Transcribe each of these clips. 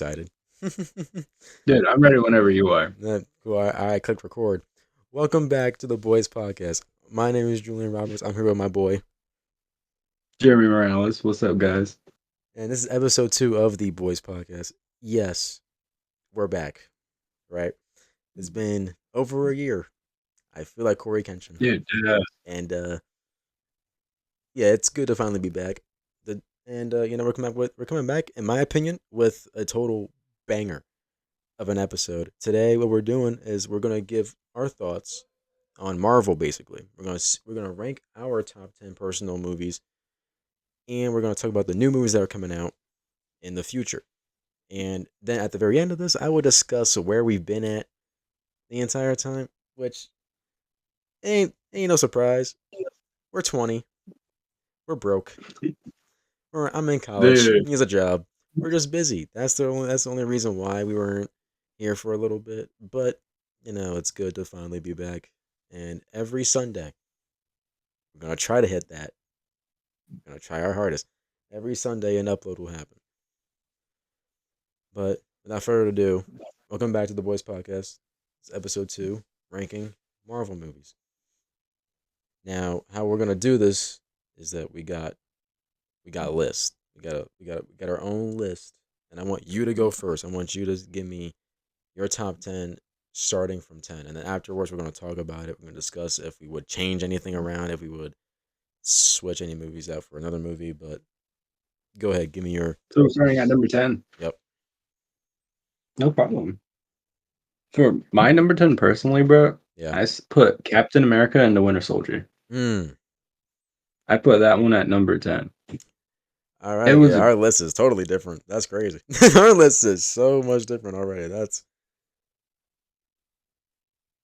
excited. Dude, I'm ready whenever you are. Cool. I clicked record. Welcome back to the Boys Podcast. My name is Julian Roberts. I'm here with my boy, Jeremy Morales, what's up, guys? and this is episode 2 of the Boys Podcast. Yes, we're back. Right? It's been over a year. I feel like Corey Kenshin, Dude, and yeah, it's good to finally be back. We're coming back, in my opinion, with a total banger of an episode. Today, what we're doing is we're gonna give our thoughts on Marvel. Basically, we're gonna rank our top 10 personal movies, and we're gonna talk about the new movies that are coming out in the future. And then at the very end of this, I will discuss where we've been at the entire time, which ain't no surprise. We're 20. We're broke. I'm in college. dude, He has a job. We're just busy. That's the only reason why we weren't here for a little bit. But it's good to finally be back. And every Sunday, we're gonna try to hit that. We're gonna try our hardest. Every Sunday, an upload will happen. But without further ado, welcome back to the Boys Podcast. It's episode 2, ranking Marvel movies. Now, how we're gonna do this is that we got a list. We got our own list, and I want you to go first. I want you to give me your top 10 starting from 10, and then afterwards we're going to talk about it. We're going to discuss if we would change anything around, if we would switch any movies out for another movie. But go ahead, give me your. so we're starting at number 10. Yep. No problem. For my number 10 personally, bro, Yeah. I put Captain America and the Winter Soldier. Hmm. I put that one at number 10. All It right. Yeah, was, our list is totally different. That's crazy. Our list is so much different already.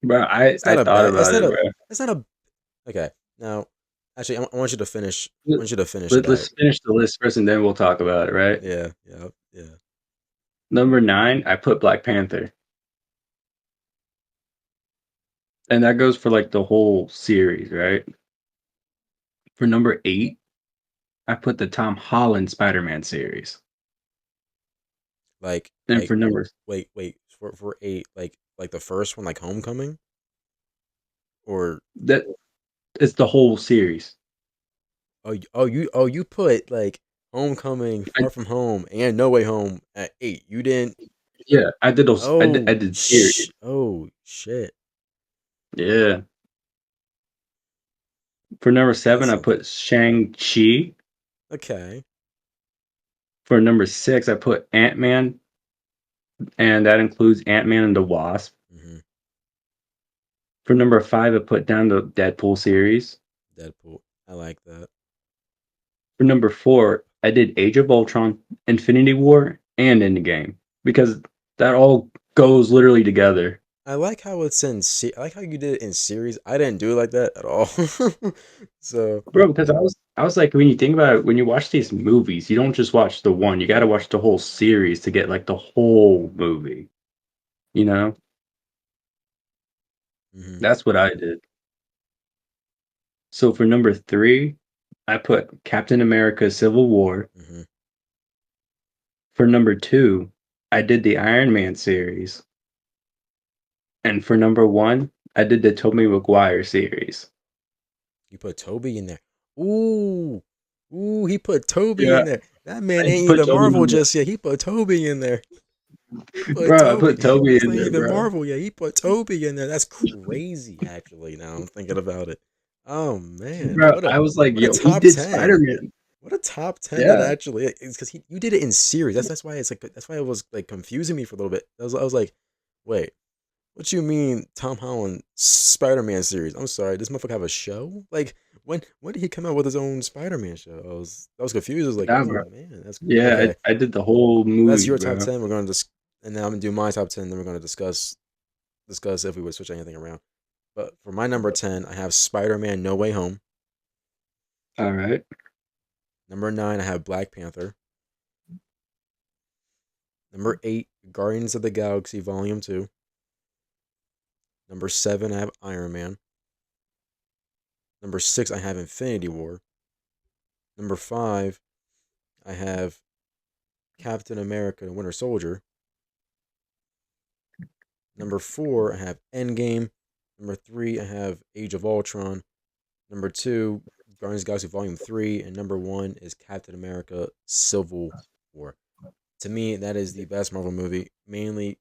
bro, I, It's I not a thought bad. It's about not it, a. bro. It's not a. Okay. Now, actually, I want you to finish. I Let, want you to finish it let's out. finish the list first and then we'll talk about it, right? Yeah. Yeah. Yeah. Number 9, I put Black Panther. And that goes for like the whole series, right? For number 8, I put the Tom Holland Spider-Man series. Like And like for number wait for eight, like the first one, like Homecoming, or that it's the whole series. you put like Homecoming, I, Far From Home, and No Way Home at 8. You didn't. yeah, I did those. I did series. Oh shit. Yeah. For number 7, That's I a put Shang-Chi. okay. For number 6, I put Ant-Man, and that includes Ant-Man and the Wasp. Hmm. For number 5, I put down the Deadpool series. Deadpool. I like that. For number 4, I did Age of Ultron, Infinity War, and Endgame because that all goes literally together. I like how it's I like how you did it in series. I didn't do it like that at all. So Bro, because I was like, when you think about it, when you watch these movies, you don't just watch the one. You got to watch the whole series to get like the whole movie. You know, hmm that's what I did. So for number 3, I put Captain America: Civil War. hmm For number 2, I did the Iron Man series, and for number 1, I did the Tobey Maguire series. you put Toby in there. Ooh, ooh, he put Toby Yeah, in there. That man I ain't put even Tobey Marvel Maguire. just yet. He put Toby in there. He put Bro, I Toby. put Toby That's in not there, even bro. Marvel yet. He put Toby in there. That's crazy. Actually, now I'm thinking about it. Oh man, Bro, I was like, what a yo, he top did 10. Spider-Man. What a top 10 that Yeah, actually is, because you did it in series. That's why that's why it was like confusing me for a little bit. I was like, wait, what you mean Tom Holland Spider-Man series? I'm sorry, this motherfucker have a show? Like when did he come out with his own Spider-Man show? I was confused. I was like, nah, oh bro. man, that's Yeah, okay. I did the whole That's movie, your top bro. 10. We're gonna just and then I'm gonna do my top 10. Then we're gonna discuss if we would switch anything around. But for my number 10, I have Spider-Man No Way Home. All right. Number 9, I have Black Panther. Number 8, Guardians of the Galaxy Volume 2. Number 7, I have Iron Man. Number 6, I have Infinity War. Number 5, I have Captain America and Winter Soldier. Number four, I have Endgame. Number three, I have Age of Ultron. Number two, Guardians of the Galaxy Volume 3. And number one is Captain America Civil War. To me, that is the best Marvel movie. Mainly,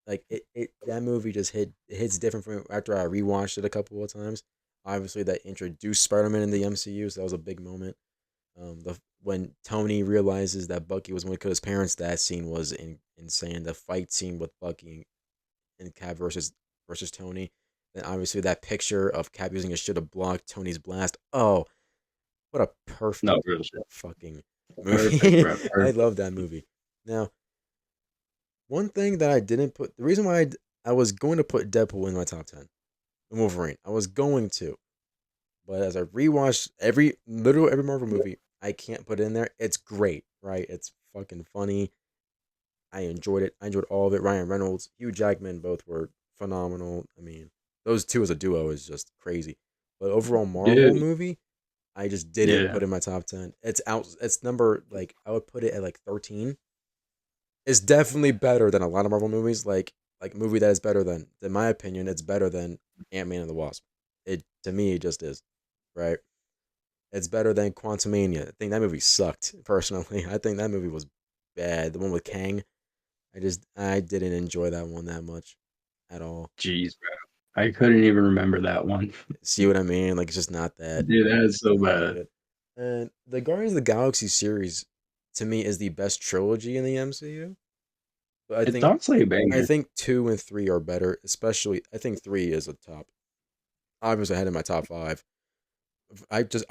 like it that movie just it hits different from after I rewatched it a couple of times. Obviously, that introduced Spider-Man in the MCU, so that was a big moment. The when Tony realizes that Bucky was going to kill his parents, that scene was insane. The fight scene with Bucky and Cap versus Tony. Then obviously that picture of Cap using his shit to block Tony's blast. Oh, what a No, perfect real shit. fucking Perfect, movie. bro. I Perfect. love that movie. Now, one thing that I didn't put, the reason why I was going to put Deadpool in my top 10 and Wolverine, I was going to, but as I rewatched literally every Marvel movie, I can't put it in there. It's great, right? It's fucking funny. I enjoyed it. I enjoyed all of it. Ryan Reynolds, Hugh Jackman, both were phenomenal. I mean, those two as a duo is just crazy. But overall Marvel Dude. movie, I just didn't Yeah. put in my top 10. It's out. It's number like I would put it at like 13. It's definitely better than a lot of Marvel movies. Like a movie that is better than, in my opinion, it's better than Ant Man and the Wasp. It to me it just is, right? It's better than Quantumania. I think that movie sucked personally. I think that movie was bad. The one with Kang. I didn't enjoy that one that much at all. Jeez, bro. I couldn't even remember that one. See what I mean? Like it's just Dude, that is so not that bad. good. And the Guardians of the Galaxy series to me is the best trilogy in the MCU. But It's honestly a I banger. think two and three are better. Especially I think three is a top. Obviously, I had in my top five. I just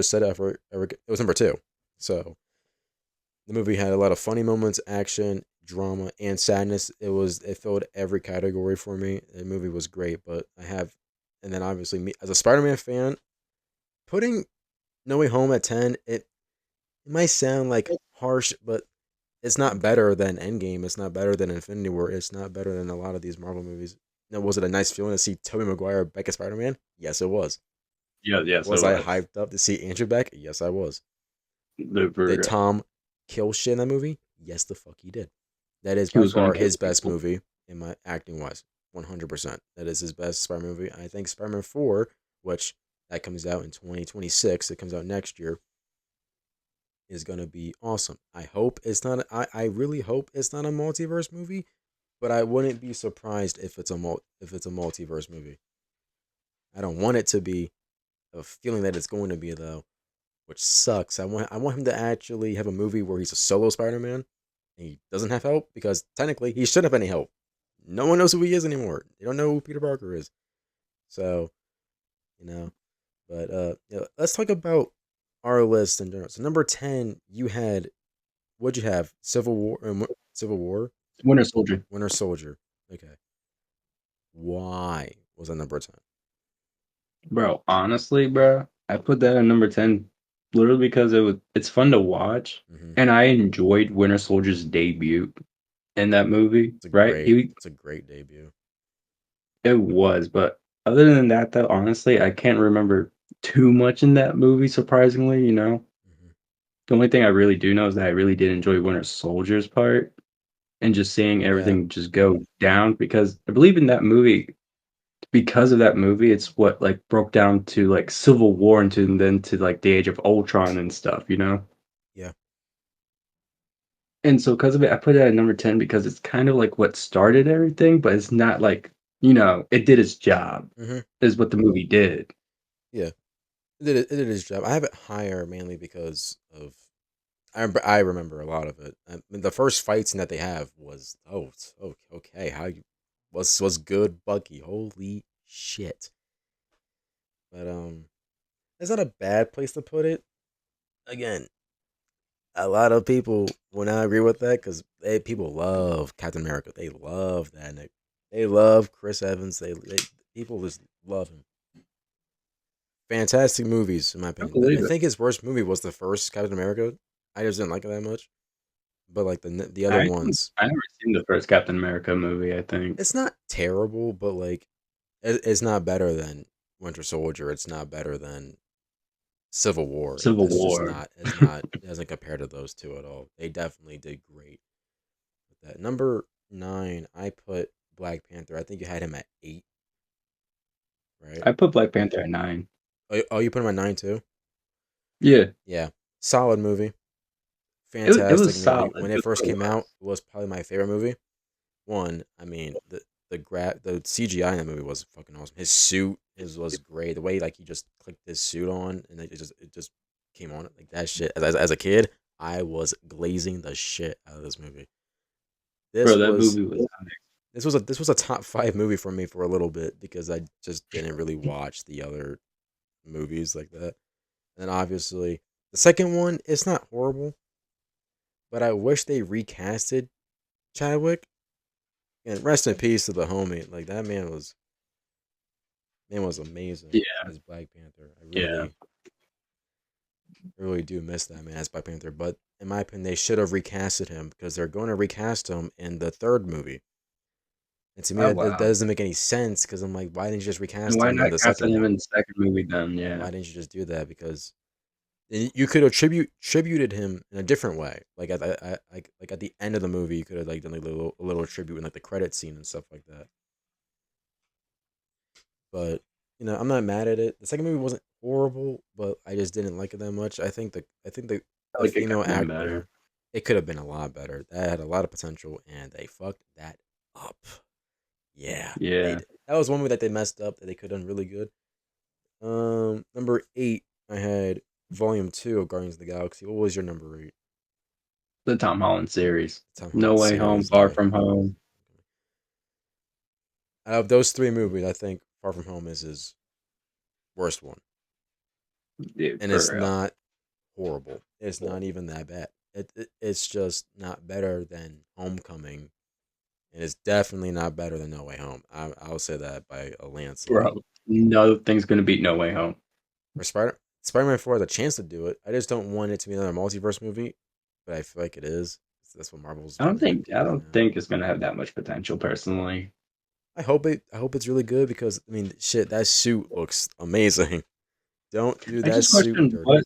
said it for it was number two. So the movie had a lot of funny moments, action, drama, and sadness. It filled every category for me. The movie was great, but and then obviously me as a Spider-Man fan, putting No Way Home at 10, it might sound like harsh, but it's not better than Endgame. It's not better than Infinity War. It's not better than a lot of these Marvel movies. Now, was it a nice feeling to see Tobey Maguire back as Spider-Man? Yes, it was. Yeah, yes, it Was I was. hyped up to see Andrew back? Yes, I was. The for Did real. Tom kill shit in that movie? Yes, the fuck he did. That is He by was gonna far kill his best people. movie in my acting wise. 100%. That is his best Spider Man movie. I think Spider Man 4, which that comes out in 2026, it comes out next year, is going to be awesome. I really hope it's not a multiverse movie, but I wouldn't be surprised if if it's a multiverse movie. I don't want it to be a feeling that it's going to be though, which sucks. I want him to actually have a movie where he's a solo Spider-Man and he doesn't have help because technically he shouldn't have any help. No one knows who he is anymore. They don't know who Peter Parker is. So, you know, but let's talk about our list in general. So number 10, you had what'd you have? Civil War, Winter Soldier. Winter Soldier. Okay. Why was that number 10? Bro, honestly, bro, I put that at number 10 literally because it's fun to watch Mm-hmm. and I enjoyed Winter Soldier's debut in that movie, right? He It's a great debut. It was, but other than that though, honestly, I can't remember too much in that movie, surprisingly, you know? Mm-hmm. The only thing I really do know is that I really did enjoy Winter Soldier's part and just seeing Yeah. everything just go down because I believe in that movie because of that movie, it's what like broke down to like Civil War and then to like the Age of Ultron and stuff, you know? Yeah. And so because of it, I put it at number 10 because it's kind of like what started everything, but it's not like, it did its job, Mm-hmm. is what the movie did. Yeah. It did his job. I have it higher mainly because of I remember a lot of it. I mean, the first fight scene that they have was okay. How you was good, Bucky. Holy shit! But it's not a bad place to put it. Again, a lot of people will not agree with that because people love Captain America. They love that Nick. They love Chris Evans. They people just love him. Fantastic movies, in my I opinion. I believe it. think his worst movie was the first Captain America. I just didn't like it that much. But like the other ones, I never seen the first Captain America movie, I think. it's not terrible, but like it's not better than Winter Soldier. It's not better than Civil War. Civil That's just War. not. It's not. It doesn't compare to those two at all. They definitely did great with that. Number nine, I put Black Panther. I think you had him at 8, right? I put Black Panther at 9. Oh, you put him at 9 too. Yeah, Yeah, solid movie, it was fantastic movie. solid. When it That's first what it came out, was. it was probably my favorite movie. One, I mean the CGI in the movie was fucking awesome. His suit is was great. The way like he just clicked his suit on and it just came on like that shit. As a kid, I was glazing the shit out of this movie. Bro, This that was movie was this was a top five movie for me for a little bit because I just didn't really watch the other movies like that. And then obviously the second one, it's not horrible, but I wish they recasted Chadwick. And rest in peace to the homie. Like that man was amazing yeah, as Black Panther. I yeah. really do miss that man as Black Panther. But in my opinion, they should have recasted him because they're going to recast him in the third movie. And to me, Oh that wow. doesn't make any sense because I'm like, why didn't you just And recast why him in not the cast second him one? in the second movie then? Yeah, Yeah. why didn't you just do that? Because you could have tributed him in a different way. Like at the end of the movie, you could have like done like a little tribute in like the credit scene and stuff like that. But I'm not mad at it. The second movie wasn't horrible, but I just didn't like it that much. I think the Like it could female have been better. actor, it could have been a lot better. That had a lot of potential, and they fucked that up. Yeah, they Yeah. did. That was one movie that they messed up that they could have done really good. Number 8, I had Volume 2 of Guardians of the Galaxy. What was your number 8? The Tom Holland series. The Tom No Holland Way Home, series, No Far Way From Home. Home. Out of those three movies, I think Far From Home is his worst one, Dude, and for it's real. not horrible. It's not even that bad. It's just not better than Homecoming, and it's definitely not better than No Way Home. I'll say that by a landslide. Bro, no thing's gonna beat No Way Home. For Spider-Man 4 has a chance to do it. I just don't want it to be another multiverse movie, but I feel like it is. That's what Marvel's I don't really think good I at don't now. think it's gonna have that much potential personally. I hope it's really good because I mean, shit, that suit looks amazing. Don't do I that just suit question dirty.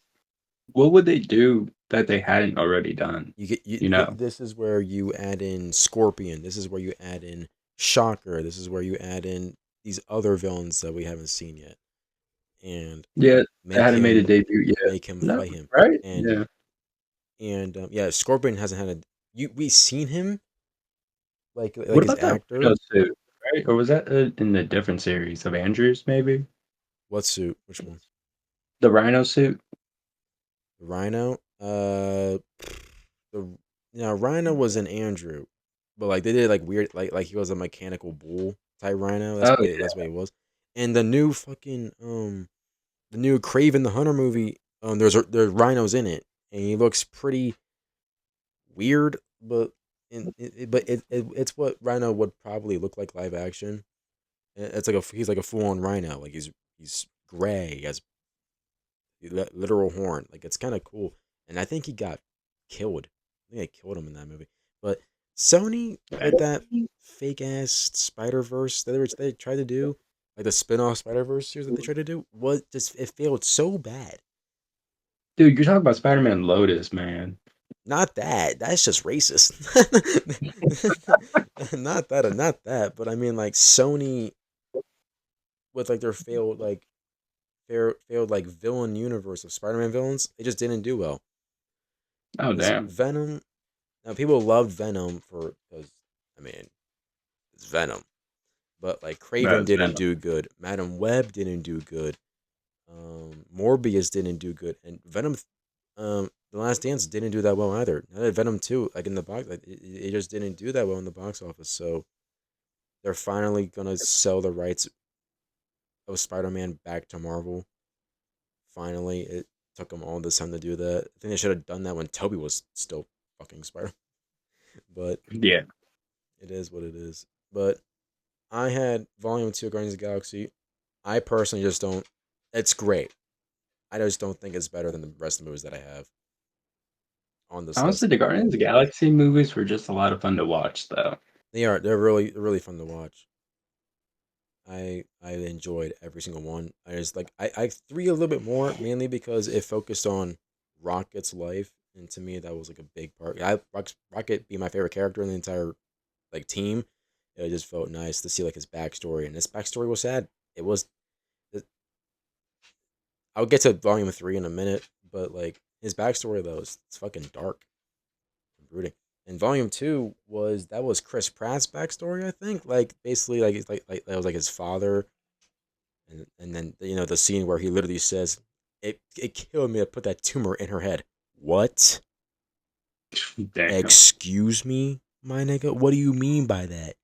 what would they do that they hadn't already done? You get You know? this is where you add in Scorpion. This is where you add in Shocker. This is where you add in these other villains that we haven't seen yet, and Yeah, they make hadn't made a him debut yet. make him No, fight him. right? And Yeah. yeah, Scorpion hasn't had a we seen him like What his about that actor. Rhino suit? Right? Or was that in a different series of Andrews? Maybe What suit? Which one? the Rhino suit. The Rhino. The Rhino was in Andrew, but like they did like weird like he was a mechanical bull type Rhino. Oh That's what he was. And the new Craven the Hunter movie, there's rhinos in it, and he looks pretty weird, but it's what Rhino would probably look like live action. It's like he's like a full on rhino, like he's gray, he has literal horn, like it's kind of cool. And I think he got killed. I think they killed him in that movie. But Sony yeah. with that fake ass Spider Verse they tried to do, like the spin off Spider Verse series that they tried to do, was just it failed so bad. Dude, you're talking about Spider-Man Lotus, man. Not that. That's just racist. Not that. But I mean, like Sony with like their failed like villain universe of Spider-Man villains, it just didn't do well. Oh Because damn. Venom, now people loved Venom because I mean it's Venom, but like Craven That's didn't Venom. do good. Madam Web didn't do good. Morbius didn't do good, and Venom, The Last Dance didn't do that well either. Now that Venom 2, like in the box, like it just didn't do that well in the box office. So they're finally gonna sell the rights of Spider-Man back to Marvel. Finally, it took them all this time to do that. I think they should have done that when Toby was still fucking Spider. But Yeah. it is what it is. But I had Volume 2 of Guardians of the Galaxy. I personally just don't. It's great. I just don't think it's better than the rest of the movies that I have on this Honestly, list. the Guardians of the Galaxy movies were just a lot of fun to watch, though. They're really fun to watch. I enjoyed every single one. I just like I three a little bit more mainly because it focused on Rocket's life, and to me that was like a big part. Rocket be my favorite character in the entire like team. It just felt nice to see like his backstory, and his backstory was sad. It was. I'll get to volume three in a minute, but like his backstory though is it's fucking dark and brooding. And volume two was that was Chris Pratt's backstory, I think. Like basically, like it's like that was like his father, and then the scene where he literally says, "It killed me to put that tumor in her head." What? Damn. Excuse me, my nigga. What do you mean by that?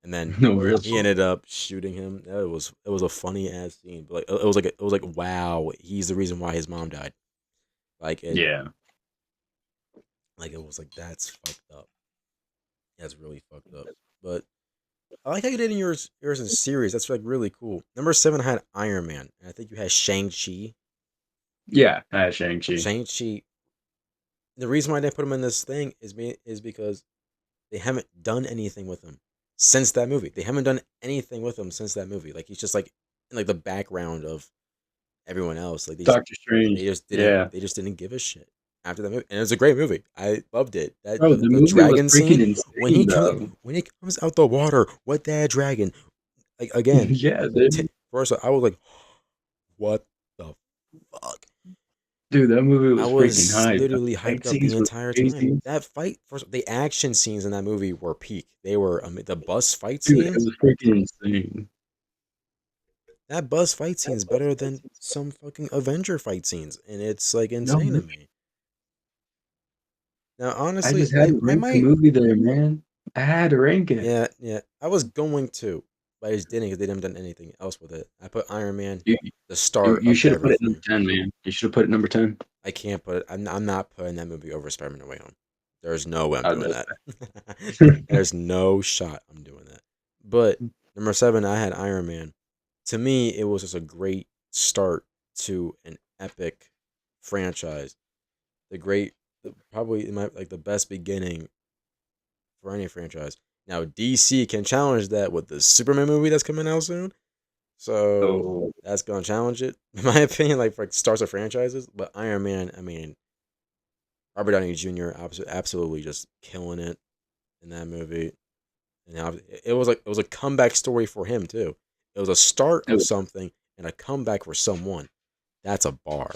And then No, real he talk. ended up shooting him. It was a funny ass scene, but like it was like wow, he's the reason why his mom died. Like it Yeah. like it was like that's fucked up. That's really fucked up. But I like how you did in yours in series. That's like really cool. Number seven had Iron Man, and I think you had Shang Chi. Yeah, Shang-Chi. Shang Chi. The reason why they put him in this thing is because they haven't done anything with him since that movie. They haven't done anything with him since that movie. Like he's just like in like the background of everyone else. Like Doctor they Strange. just didn't Yeah. they just didn't give a shit after that movie. And it was a great movie. I loved it. That Bro, the, the the movie was dragon scene freaking when he insane comes though. when he comes out the water with that dragon. Like again, Yeah, dude. first I was like, what the fuck? Dude, that movie I was freaking was hype. The literally fight hyped up the scenes were entire time. crazy. That fight, first, the action scenes in that movie were peak. They were the bus fight Dude, it scene. was freaking insane. That bus fight scene is better than some fucking Avenger fight scenes, and it's like No, insane to me. Now, I honestly, just had I to I rank the might, movie there, man. I had to rank it. yeah, yeah, I was going to, but I just didn't because they haven't done anything else with it. I put Iron Man, You the you, start you of should have put it number everything. 10, man. You should have put it number 10. I can't put. I'm not putting that movie over Spider-Man: No Way Home. There's no way I'm Oh, doing that's that. There's no shot I'm doing that. But number seven, I had Iron Man. To me, it was just a great start to an epic franchise. Probably like the best beginning for any franchise. Now DC can challenge that with the Superman movie that's coming out soon. So oh, that's gonna challenge it, in my opinion, like for starts of franchises. But Iron Man, I mean, Robert Downey Jr. Absolutely just killing it in that movie. And it was a comeback story for him too. It was a start it of was something and a comeback for someone. That's a bar.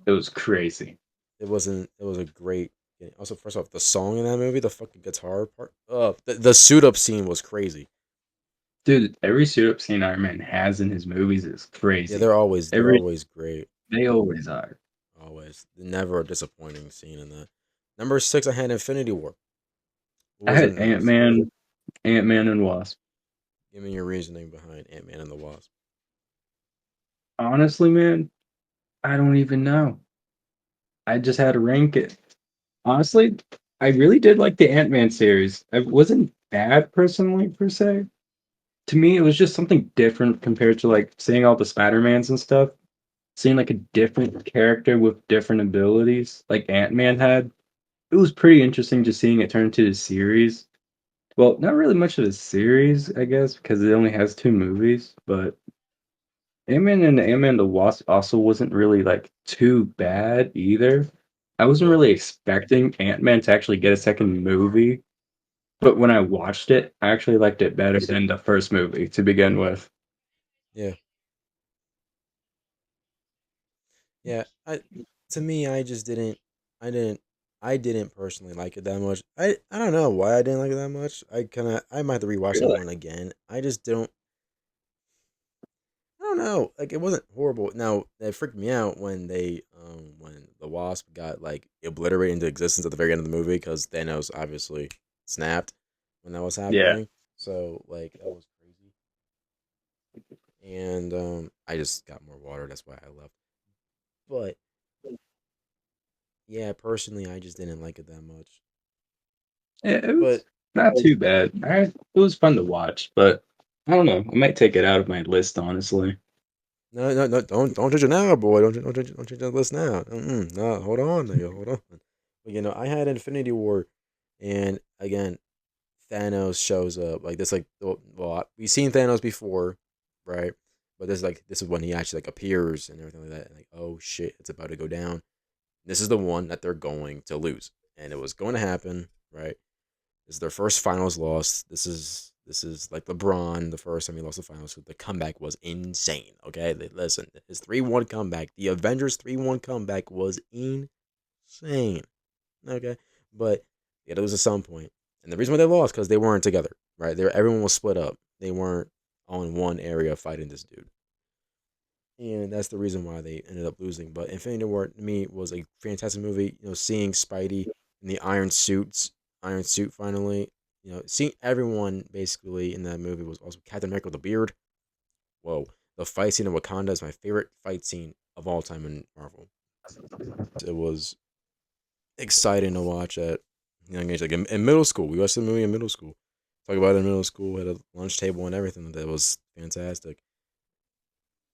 it was crazy. It wasn't. It was a great. Also, first off, the song in that movie, the fucking guitar part. The suit up scene was crazy. Dude, every suit up scene Iron Man has in his movies is Yeah, crazy. they're Every always great. They always are. Always, never a disappointing scene in that. Number six, I had Infinity War. What I was your had number six? Ant Man and Wasp. Give me your reasoning behind Ant Man and the Wasp. Honestly, man, I don't even know. I just had to rank it. Honestly, I really did like the Ant Man series. It wasn't bad personally per se. To me, it was just something different compared to like seeing all the Spider Mans and stuff. Seeing like a different character with different abilities, like Ant Man had. It was pretty interesting just seeing it turn into a series. Well, not really much of a series, I guess, because it only has two movies. But Ant-Man and the Wasp also wasn't really like too bad either. I wasn't Yeah, really expecting Ant-Man to actually get a second movie, but when I watched it, I actually liked it better than the first movie to begin with. yeah, yeah. To me, I just didn't. I didn't. I didn't personally like it that much. I don't know why I didn't like it that much. I might have to rewatch that Really? one again. I just don't. I don't know. Like it wasn't horrible. Now it freaked me out when the Wasp got like obliterated into existence at the very end of the movie because Thanos obviously snapped when that was Yeah. happening. So like that was crazy. And I just got more water. That's why I left. But yeah, personally, I just didn't like it that much. It was But not too bad. It was fun to watch, but I don't know. I might take it out of my list, honestly. no, no, no, don't change it now, boy. Don't change that list now. No, hold on, nigga, hold on. But I had Infinity War, and again, Thanos shows up. Like this, like well, we've seen Thanos before, right? But this is when he actually like appears and everything like that. And like, oh shit, it's about to go down. This is the one that they're going to lose, and it was going to happen, right? This is their first finals loss. This is like LeBron, the first time he lost the finals. The comeback was insane. Okay, listen, his 3-1 comeback, the Avengers 3-1 comeback was insane. Okay, but they had to lose at some point, and the reason why they lost because they weren't together. Right, everyone was split up. They weren't all in one area fighting this dude, and that's the reason why they ended up losing. But Infinity War to me was a fantastic movie. Seeing Spidey in the iron suit finally. Seeing everyone basically in that movie was also Captain America with a beard. Whoa, the fight scene in Wakanda is my favorite fight scene of all time in Marvel. It was exciting to watch at young age. Like in middle school, we watched the movie in middle school. Talk about it in middle school at a lunch table and everything. That was fantastic.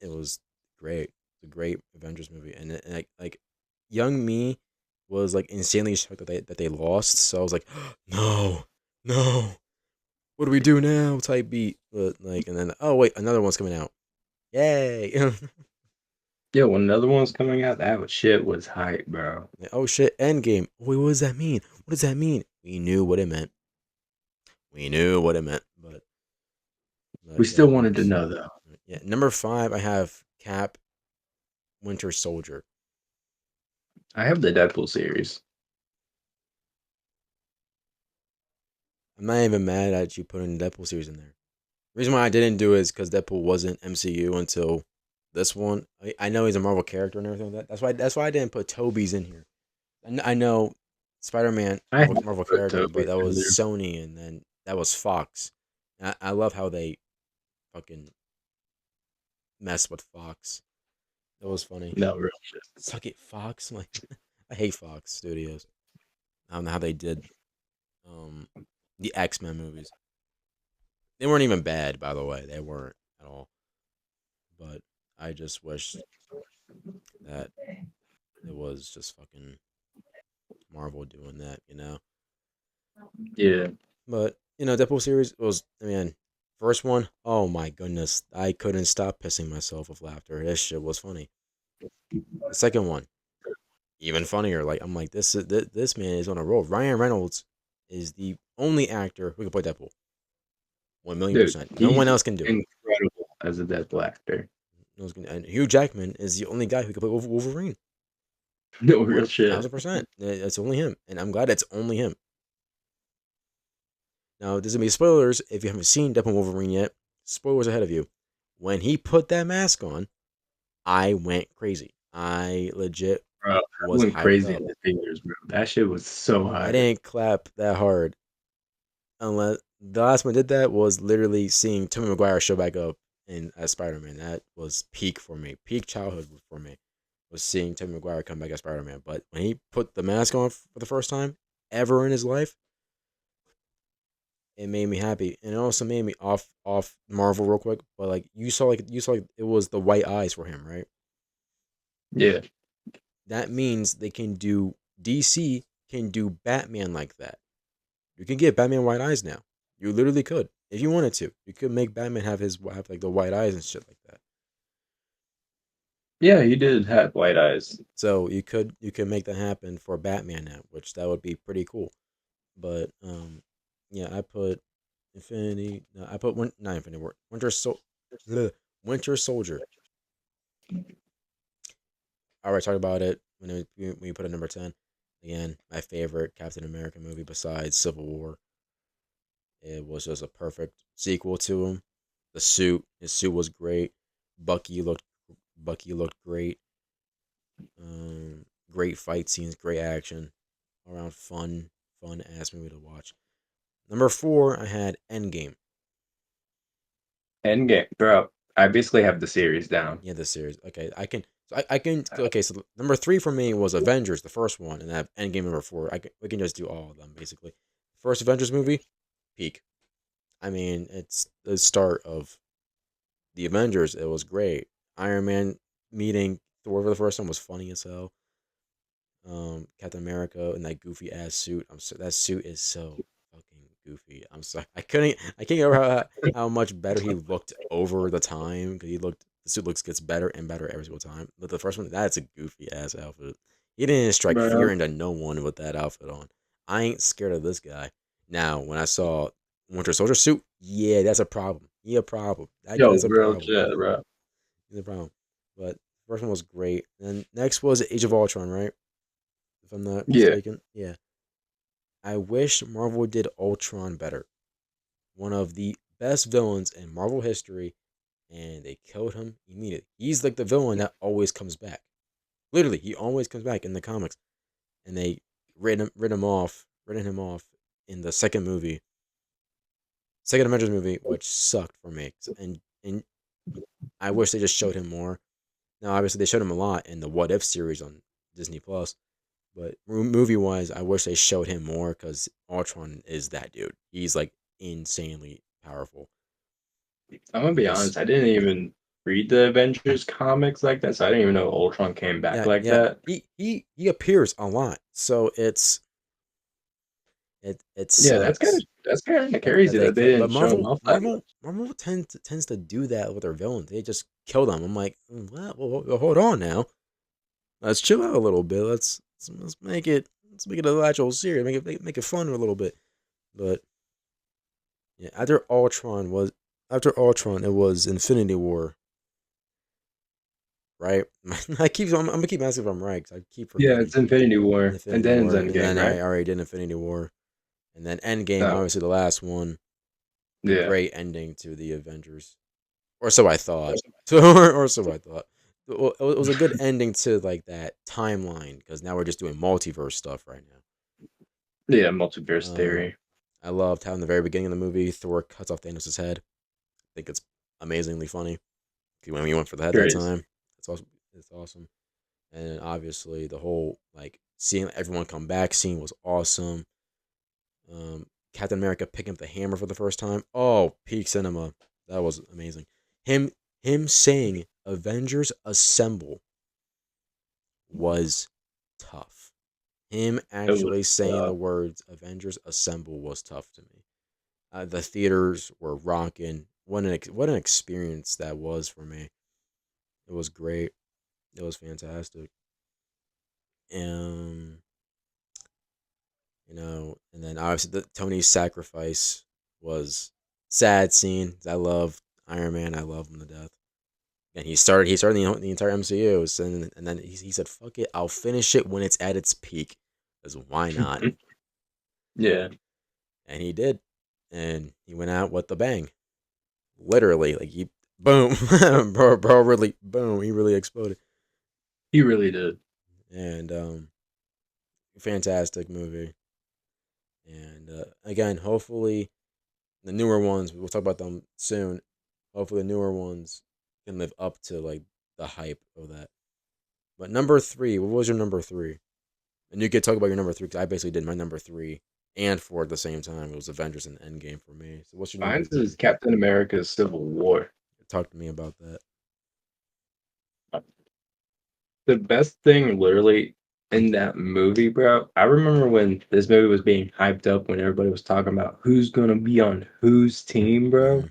It was great. It's a great Avengers movie, and like young me was like insanely shocked that they lost. So I was like, no, no, what do we do now? Type beat, but like, and then oh wait, another one's coming out. Yay! Yeah, when another one's coming out, that shit was hype, bro. Oh shit, Endgame. Wait, what does that mean? What does that mean? We knew what it meant. We knew what it meant, but We yeah, still it wanted to was know though. yeah. Number five, I have Cap, Winter Soldier. I have the Deadpool series. I'm not even mad at you putting the Deadpool series in there. The reason why I didn't do it is because Deadpool wasn't MCU until this one. I know he's a Marvel character and everything like that. That's why I didn't put Toby's in here. I know Spider Man I had Marvel put character, but Toby that in was there. Sony, and then that was Fox. I love how they fucking mess with Fox. That was funny. No, real shit. Suck it, Fox. Like I hate Fox Studios. I don't know how they did um the X-Men movies. They weren't even bad, by the way. They weren't at all. But I just wish that it was just fucking Marvel doing that. Yeah. But Deadpool series was, I mean, first one, oh my goodness, I couldn't stop pissing myself with laughter. This shit was funny. The second one, even funnier. Like I'm like, this man is on a roll. Ryan Reynolds is the only actor who can play Deadpool. 1 million Dude, percent. No one he's else can do it. incredible as a Deadpool actor. No one's and Hugh Jackman is the only guy who can play Wolverine. No real One shit. thousand percent. It's only him, and I'm glad it's only him. Now, there's gonna be spoilers if you haven't seen Deadpool Wolverine yet. Spoilers ahead of you. When he put that mask on, I went crazy. I legit Bro, I was went hyped crazy up. in the theaters, bro. That shit was so I hype. didn't clap that hard unless the last one I did that was literally seeing Tobey Maguire show back up in as Spider Man. That was peak for me, peak childhood for me. Was seeing Tobey Maguire come back as Spider Man. But when he put the mask on for the first time ever in his life, it made me happy, and it also made me off Marvel real quick. But like you saw like it was the white eyes for him, right? Yeah. That means they can do DC can do Batman like that. You can get Batman white eyes now. You literally could if you wanted to. You could make Batman have like the white eyes and shit like that. Yeah, he did have white eyes. So you could make that happen for Batman now, which that would be pretty cool. But yeah, I put Infinity. No, I put not Infinity War. Winter Soldier. I already talked about it when we put it number 10. Again, my favorite Captain America movie besides Civil War. It was just a perfect sequel to him. His suit was great. Bucky looked Bucky looked great. Great fight scenes, great action, all around fun ass movie to watch. Number four, I had Endgame. Endgame, bro. I basically have the series down. Yeah, the series. Okay, I can. So I can. Okay, so number three for me was Avengers, the first one, and I have Endgame number four. We can just do all of them basically. First Avengers movie, peak. I mean, it's the start of the Avengers. It was great. Iron Man meeting Thor for the first time was funny as hell. Captain America in that goofy ass suit. That suit is so fucking goofy. I'm sorry. I can't remember how much better he looked over the time because the suit looks gets better and better every single time. But the first one, that's a goofy ass outfit. He didn't strike fear bro. into no one with that outfit on. I ain't scared of this guy. Now, when I saw Winter Soldier suit, yeah, that's a problem. He a problem. Yo, That's a real problem. shit, bro. He's a problem. But first one was great. And next was Age of Ultron, right? If I'm not Yeah. mistaken. Yeah. I wish Marvel did Ultron better. One of the best villains in Marvel history, and they killed him immediately. He's like the villain that always comes back. Literally, he always comes back in the comics, and they written him off in the second Avengers movie, which sucked for me. And I wish they just showed him more. Now, obviously, they showed him a lot in the What If series on Disney Plus, but movie wise, I wish they showed him more because Ultron is that dude. He's like insanely powerful. I'm gonna He be just honest, I didn't even read the Avengers comics like that, so I didn't even know Ultron came back yeah, like yeah. that. He appears a lot, so it Yeah, sucks that's kinda that crazy they that they kill. But didn't show him off that much. Marvel tends to do that with their villains. They just kill them. I'm like, what? Well, hold on now. Let's chill out a little bit. Let's make it a actual series. Make it fun a little bit. But yeah, after Ultron, it was Infinity War, right? I'm gonna keep asking if I'm right because I keep Yeah, forgetting. it's Infinity War, and Infinity then it's War, and Endgame, then right? I already did Infinity War, and then Endgame, Oh, obviously the last one, the yeah. great ending to the Avengers, or so I thought, or so I thought. Well, it was a good ending to like that timeline because now we're just doing multiverse stuff right Yeah, now. multiverse theory. I loved how in the very beginning of the movie Thor cuts off Thanos' head. I think it's amazingly funny. When we went for the head Sure that is. time, it's awesome. It's awesome. And obviously the whole like seeing everyone come back scene was awesome. Captain America picking up the hammer for the first time. Oh, peak cinema. That was amazing. Him him saying Avengers Assemble was tough. Him It was actually saying uh the words Avengers Assemble was tough to me. The theaters were rocking. What an experience that was for me. It was great. It was fantastic. Um, and then obviously Tony's sacrifice was sad scene. I love Iron Man. I love him to death. And he started the entire MCU, and then he said, "Fuck it, I'll finish it when it's at its peak." Because why not? yeah. And he did, and he went out with the bang. Literally, like he boom, bro, really boom. He really exploded, He really did. and fantastic movie. And again, hopefully the newer ones, we'll talk about them soon. Hopefully the newer ones can live up to like the hype of that. But number three, what was your number three? And you could talk about your number three because I basically did my number three and four at the same time. It was Avengers and Endgame for me. So what's your number Mine is three? Captain America's Civil War. Talk to me about that. The best thing literally in that movie, bro. I remember when this movie was being hyped up when everybody was talking about who's gonna be on whose team, bro. Mm-hmm.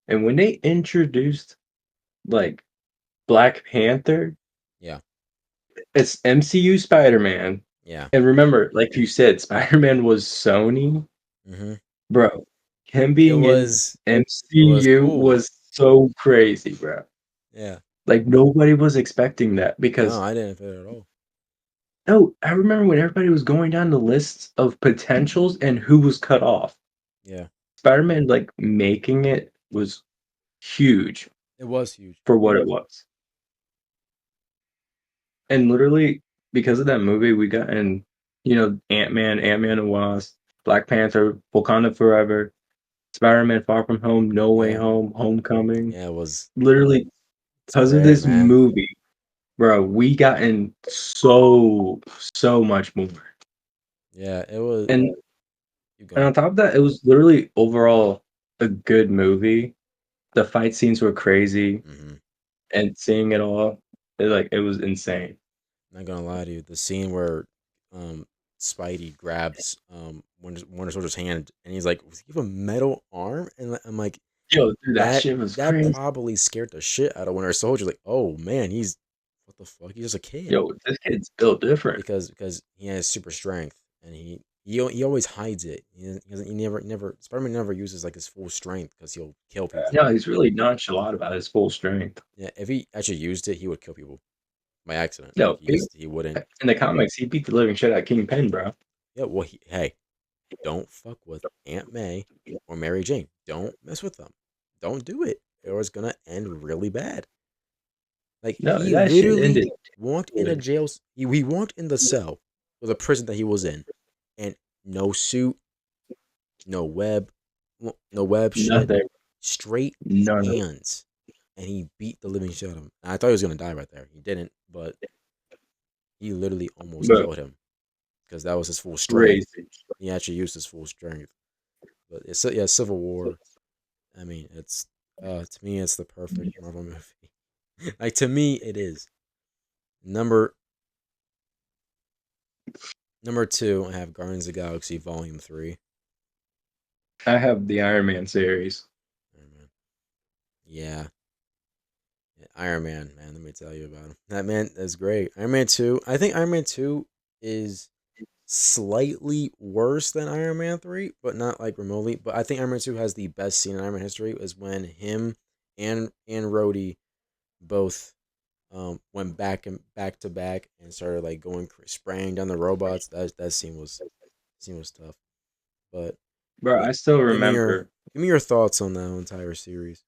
And when they introduced like Black Panther, Yeah. it's MCU Spider-Man. Yeah. And remember, like you said, Spider-Man was Sony. Mm-hmm. Bro, him It being in was it was MCU cool. was so crazy, bro. Yeah. Like nobody was expecting that No, because I didn't fit at all. no, I remember when everybody was going down the lists of potentials and who was cut off. Yeah. Spider-Man like making it was huge It was huge. for what it was. And literally because of that movie we got in, Ant-Man, Ant-Man and Wasp, Black Panther, Wakanda Forever, Spider-Man Far From Home, No Way Yeah. Home, Homecoming. Yeah, Literally it's because of great, this man. movie, bro, we gotten so much more. Yeah, it was And you and going. on top of that, it was literally overall a good movie. The fight scenes were crazy, Mm-hmm. and seeing it all, it was insane. Not gonna lie to you. The scene where Spidey grabs Winter Soldier's hand, and he's like, "Was he have a metal arm?" And I'm like, Yo, dude, that that shit was that crazy. probably scared the shit out of Winter Soldier. Like, oh man, he's what the fuck? He's just a kid Yo, this kid's built different. because he has super strength, and he always hides it. He never Spider-Man never uses like his full strength because he'll kill people. No, he's really nonchalant about his full strength. Yeah, if he actually used it, he would kill people by accident. Like No, he wouldn't. in the comics, he beat the living shit out of Kingpin, bro. Yeah, well, hey, don't fuck with Aunt May or Mary Jane. Don't mess with them. Don't do it, or it's gonna end really bad. Like No, he that shit literally ended walked in a good. jail. He walked in the cell of the prison that he was in, and no suit, no web, no web shit, Nothing. straight None of hands, and he beat the living shit out of him. And I thought he was gonna die right there. He didn't, but he literally almost but killed him because that was his full strength. crazy. He actually used his full strength. But it's yeah, Civil War. I mean, it's to me, it's the perfect Marvel movie. Like to me, it is number number two. I have Guardians of the Galaxy Volume 3. I have the Iron Man series. Iron Man. Yeah, Iron Man. Man, let me tell you about him. That man is great. Iron Man 2. I think Iron Man 2 is slightly worse than Iron Man 3, but not like remotely. But I think Iron Man 2 has the best scene in Iron Man history. Is when him and Rhodey both went back to back and started like going spraying down the robots. That scene was tough. But Bro, gi- I still give me your remember. give me your thoughts on that entire series.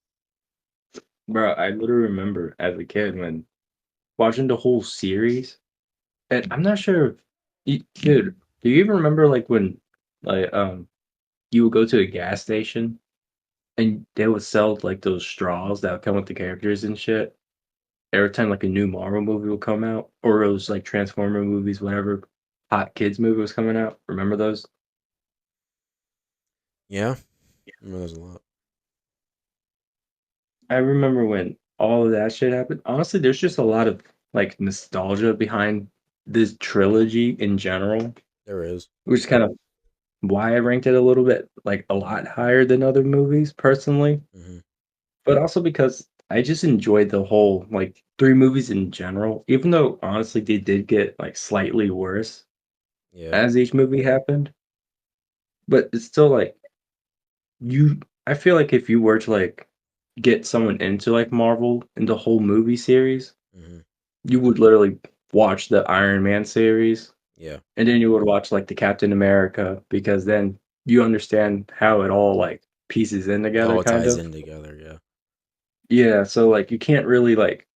Bro, I literally remember as a kid when watching the whole series. And I'm not sure if dude, do you even remember like when like you would go to a gas station and they would sell like those straws that would come with the characters and shit every time like a new Marvel movie would come out, or it was like Transformer movies, whenever Hot Kids movie was coming out. Remember those? Yeah, I remember there's a lot. I remember when all of that shit happened. Honestly, there's just a lot of like nostalgia behind this trilogy in general, There is. which is kind of why I ranked it a little bit like a lot higher than other movies personally, Mm-hmm. but also because I just enjoyed the whole like three movies in general, even though honestly they did get like slightly worse Yeah. as each movie happened. But it's still like you I feel like if you were to like get someone into like Marvel and the whole movie series, Mm-hmm. you would literally watch the Iron Man series Yeah. and then you would watch like the Captain America because then you understand how it all like pieces in It together all kind ties of. in together. Yeah. Yeah, so like you can't really like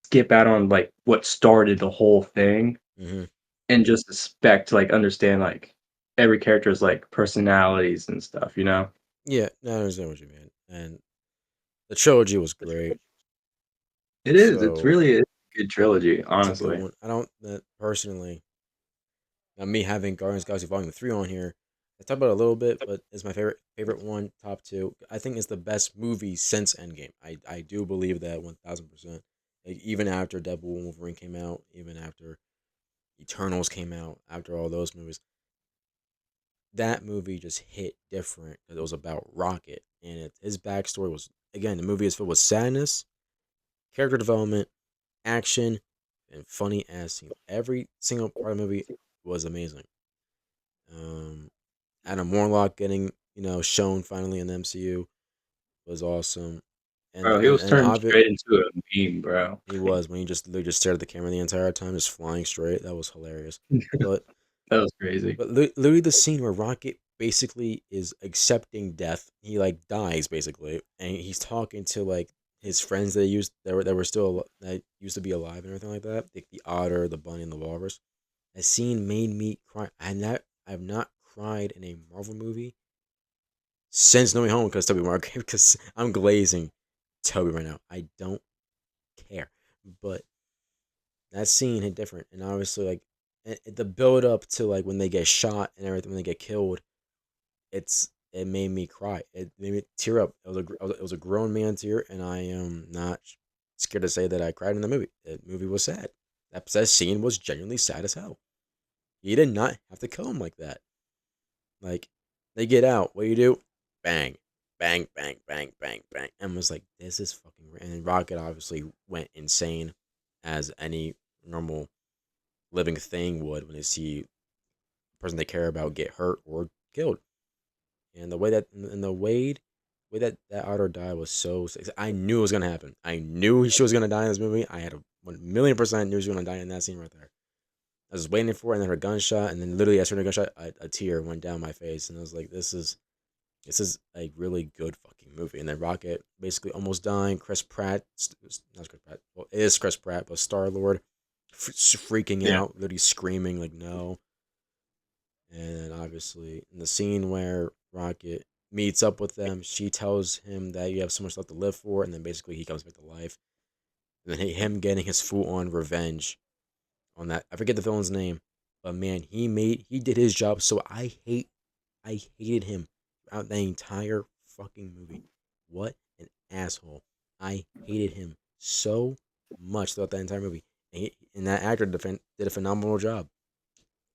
skip out on like what started the whole thing Mm-hmm. and just expect to like understand like every character's like personalities and stuff, you know? Yeah. No, I understand what you mean. And the trilogy was great. It is. It's So really a good trilogy, it's a good honestly. one. I don't that personally. Me having Guardians of the Galaxy Volume 3 on here. I talked about it a little bit, but it's my favorite one, top two. I think it's the best movie since Endgame. I do believe that 1000%. Like, even after Deadpool and Wolverine came out, even after Eternals came out, after all those movies, that movie just hit different because it was about Rocket, and his backstory was, again, the movie is filled with sadness, character development, action, and funny ass scenes. Every single part of the movie was amazing. Um, Adam Warlock getting shown finally in the MCU was awesome, Bro, he was and turned obvious straight into a meme, bro. he was when he just literally just stared at the camera the entire time, just flying straight. That was hilarious. But That was crazy. literally the scene where Rocket basically is accepting death. He like dies basically, and he's talking to like his friends that were still that used to be alive and everything like that. The otter, the bunny, and the walrus. That scene made me cry. I've not cried in a Marvel movie since No Way Home because Toby Maguire because I'm glazing Toby right now. I don't care, but that scene hit different, and obviously like the build up to like when they get shot and everything when they get killed, it made me cry. It made me tear up. It was a grown man tear, and I am not scared to say that I cried in the movie. The movie was sad. That scene was genuinely sad as hell. He did not have to kill him like that. Like, they get out. What do you do? Bang, bang, bang, bang, bang, bang. And was like, this is fucking. And Rocket obviously went insane, as any normal living thing would when they see the person they care about get hurt or killed. And the way that, and the way that that otter died was so. I knew it was gonna happen. I knew she was gonna die in this movie. I had a 1,000,000% knew she was gonna die in that scene right there. I was waiting for it, and then her gunshot, and then literally as her gunshot, a tear went down my face, and I was like, this is a really good fucking movie. And then Rocket basically almost dying. Chris Pratt, not Chris Pratt, well, it is Chris Pratt, but Star Lord freaking Yeah. out, literally screaming like no. And then obviously in the scene where Rocket meets up with them, she tells him that you have so much left to live for, and then basically he comes back to life. And then him getting his full on revenge on that. I forget the villain's name, but man, he did his job. So I hated him throughout the entire fucking movie. What an asshole! I hated him so much throughout that entire movie, and that actor did a phenomenal job.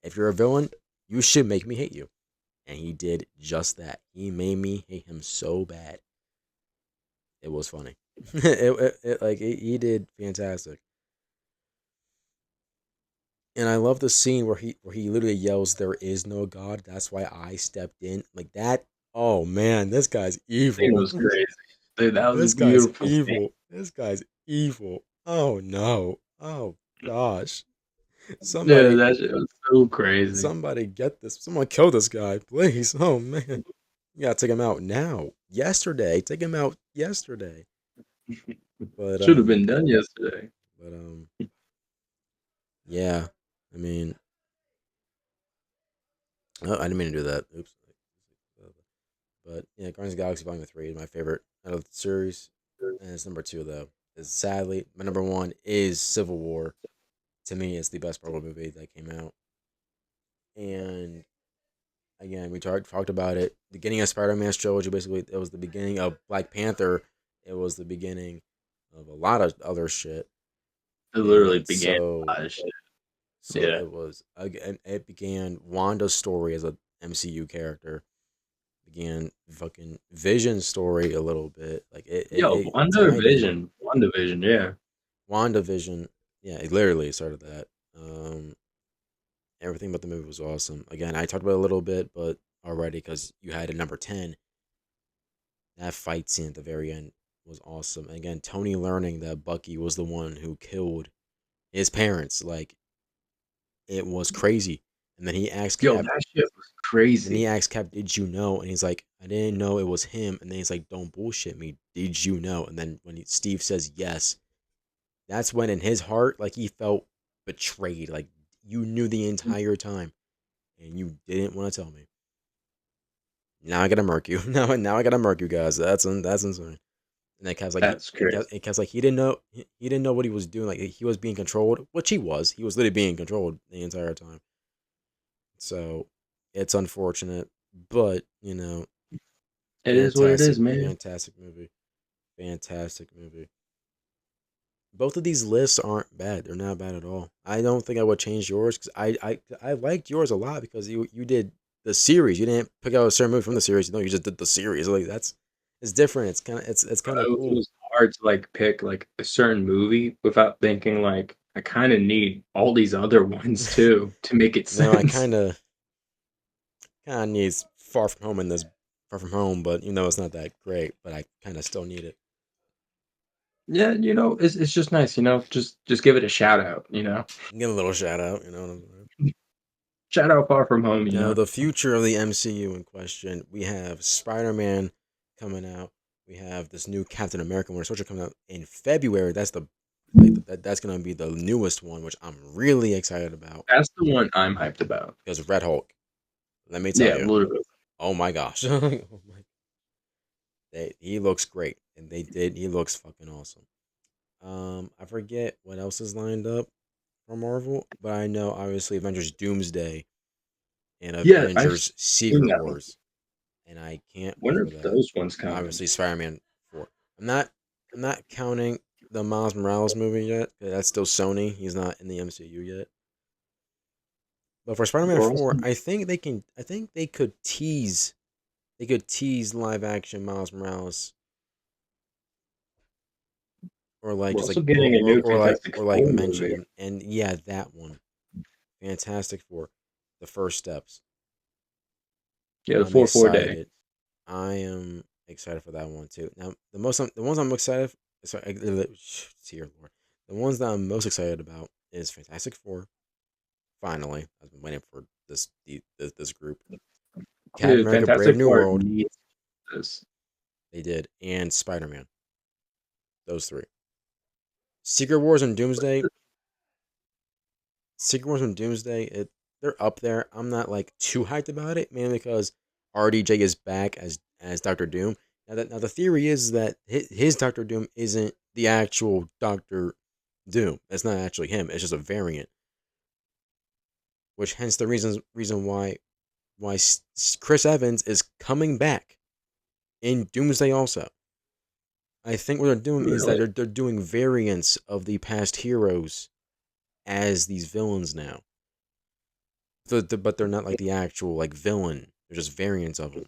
If you're a villain, you should make me hate you, and he did just that. He made me hate him so bad. It was funny. He did fantastic. And I love the scene where he literally yells, "There is no God. That's why I stepped in." Like that. Oh man, this guy's Scene evil. was crazy. Dude, that was a This guy's beautiful scene. evil. This guy's evil. Oh no. Oh gosh. Yeah, Somebody, that shit was so crazy. somebody get this. Someone kill this guy, please. Oh man. You gotta take him out now. Yesterday. Take him out yesterday. But Should have been done yesterday. but yeah. I mean, oh, I didn't mean to do that. Oops. But yeah, Guardians of the Galaxy Volume 3 is my favorite out of the series. And it's number two though. Is sadly my number one is Civil War. To me, it's the best Marvel movie that came out. And again, we talked about it. Beginning of Spider-Man's trilogy, basically, it was the beginning of Black Panther. It was the beginning of a lot of other shit. It literally And began a so, lot of shit. so Yeah. it was again. It began Wanda's story as a MCU character. Began fucking Vision's story a little bit. Like Yo, it tied in. WandaVision, yeah. WandaVision, yeah, it literally started that. Everything about the movie was awesome. Again, I talked about it a little bit, but already because you had a number 10, that fight scene at the very end was awesome. And again, Tony learning that Bucky was the one who killed his parents, like it was crazy. And then he asked Yo, Cap, that shit was then he crazy. asked Cap, "Did you know?" And he's like, "I didn't know it was him." And then he's like, "Don't bullshit me. Did you know?" And then when Steve says yes, that's when in his heart, like he felt betrayed. Like you knew the entire time and you didn't want to tell me. Now I gotta murk you. Now I gotta murk you guys. That's insane. And then Kev's like That's crazy. Kev's like he didn't know what he was doing. Like he was being controlled, which he was. He was literally being controlled the entire time. So it's unfortunate, but It is what it is, fantastic, man. fantastic movie, fantastic movie. Both of these lists aren't bad. They're not bad at all. I don't think I would change yours because I liked yours a lot because you did the series. You didn't pick out a certain movie from the series. No, you just did the series. Like that's it's different. It's kind of It cool. was hard to like pick like a certain movie without thinking like I kind of need all these other ones too to make it I sense. kind of needs Far From Home in this Far From Home, but it's not that great. But I kind of still need it. Yeah, it's just nice, just give it a shout out. Give a little shout out. You know what I'm saying? Shout out Far From Home. The future of the MCU in question. We have Spider-Man coming out. We have this new Captain America Winter Soldier coming out in February. That's gonna be the newest one, which I'm really excited about That's the one I'm hyped about. because of Red Hulk. Let me tell Yeah, you. literally. Oh my gosh. He looks great, and they did. He looks fucking awesome. I forget what else is lined up for Marvel, but I know obviously Avengers Doomsday and Yeah, I've Avengers seen Secret that one. Wars, and I can't wait When are for that. those ones And coming? obviously Spider-Man 4. I'm not I'm not counting the Miles Morales movie yet. 'Cause that's still Sony. He's not in the MCU yet. But for Spider-Man Or else, 4, I think they can. I think they could tease. They could tease live action Miles Morales, or like we're just also like getting a new Fantastic or like Four mention movie. them. And yeah, that one, Fantastic Four, the first steps. Yeah, the I'm 4-4 day. excited. I am excited for that one too. Now, the ones I'm excited. Sorry, dear Lord, the ones that I'm most excited about is Fantastic Four. Finally, I've been waiting for this group. Captain Dude, America: Brave Fantastic New Four World. needs this. They did, and Spider Man. Those three. Secret Wars and Doomsday. Secret Wars and Doomsday. They're up there. I'm not like too hyped about it, mainly because RDJ is back as Doctor Doom. Now the theory is that his Doctor Doom isn't the actual Doctor Doom. It's not actually him. It's just a variant, which hence the reason why Chris Evans is coming back in Doomsday also. I think what they're doing is that Really? they're doing variants of the past heroes as these villains now. But they're not like the actual like villain. They're just variants of them.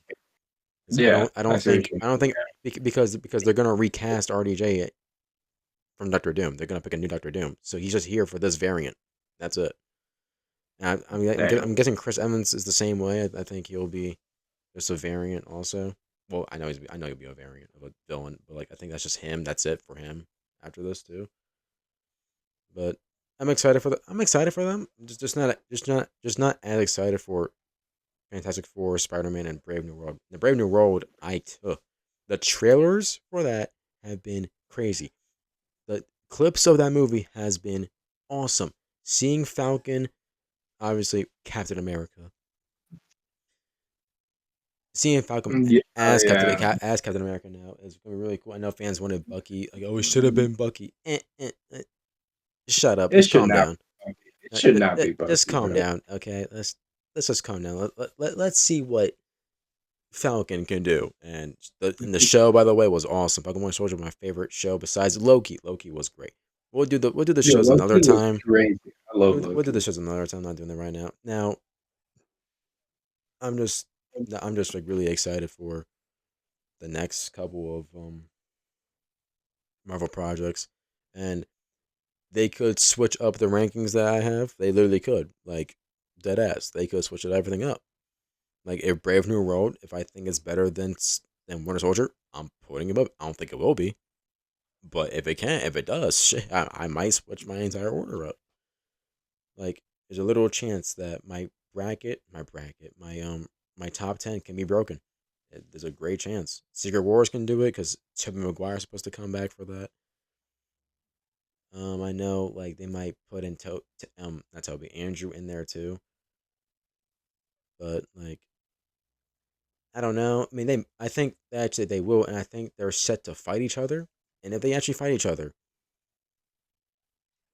So Yeah, I see what you I don't mean. think because they're gonna recast RDJ from Doctor Doom. They're gonna pick a new Doctor Doom. So he's just here for this variant. That's it. And Damn. I'm guessing Chris Evans is the same way. I think he'll be just a variant also. Well, I know he'll be a variant of a villain, but like I think that's just him. That's it for him after this too. But I'm excited for them. Just not as excited for Fantastic Four, Spider Man, and Brave New World. The Brave New World, I took. The trailers for that have been crazy. The clips of that movie has been awesome. Seeing Falcon, obviously Captain America. Seeing Falcon Yeah, yeah. as Captain America now is gonna be really cool. I know fans wanted Bucky, like oh it should have been Bucky. Shut up, It just should calm not down. be Bucky. It should not be Just Bucky, calm bro. down, okay? Let's just calm down. Let's see what Falcon can do. And the show, by the way, was awesome. Falcon Winter Soldier, my favorite show besides Loki. Loki was great. We'll do the Yeah, shows another Loki was time. crazy. I love We'll do the Loki. shows another time. I'm not doing it right now. Now I'm just I'm just like really excited for the next couple of Marvel projects, and they could switch up the rankings that I have. They literally could, like dead ass. They could switch it everything up. Like if Brave New World, if I think it's better than Winter Soldier, I'm putting it up. I don't think it will be, but if it does, shit, I might switch my entire order up. Like there's a little chance that my top 10 can be broken. There's a great chance. Secret Wars can do it because Tobey Maguire is supposed to come back for that. I know like they might put in not Toby Andrew in there too, but like I don't know. I mean, I think actually they will, and I think they're set to fight each other. And if they actually fight each other,